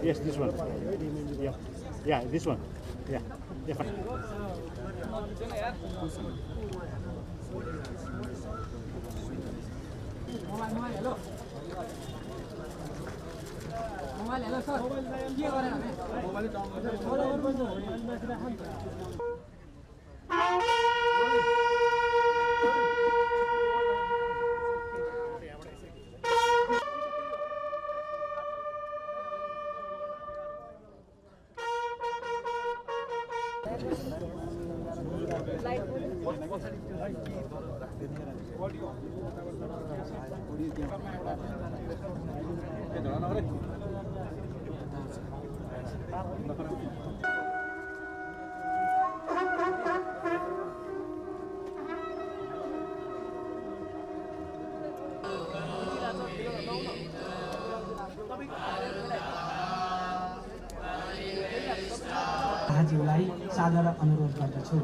Yes, this one. Yeah, yeah, this one. Yeah, yeah. Fine. हाजीलाई सादर अनुरोध गर्दछु।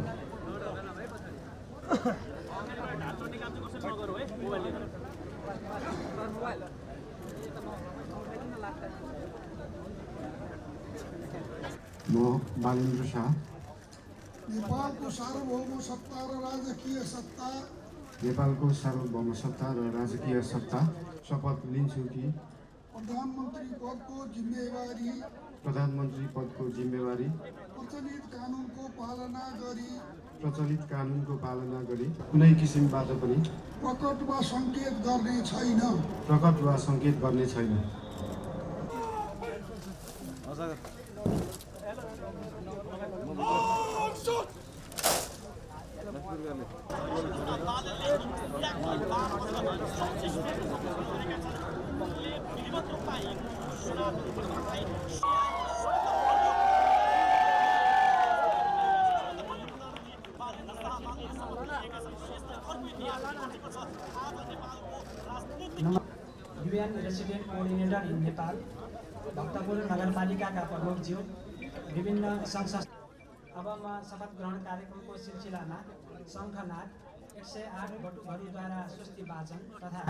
म बालेन्द्र शाह नेपालको सार्वभौम सत्ता र राजकीय सत्ता नेपालको सार्वभौम सत्ता र राजकीय सत्ता शपथ लिन्छु कि प्रधानमन्त्री पदको जिम्मेवारी प्रचलित कानुनको पालना गरी कुनै किसिमबाट पनि प्रकट वा सङ्केत गर्ने छैन। UN resident coordinator in Nepal, Bhaktapur नगरपालिकाका प्रमुखज्यू, विभिन्न सङ्घ। अब म शपथ ग्रहण कार्यक्रमको सिलसिलामा शङ्खनाद 108 बटुकहरूद्वारा स्वस्ति वाचन तथा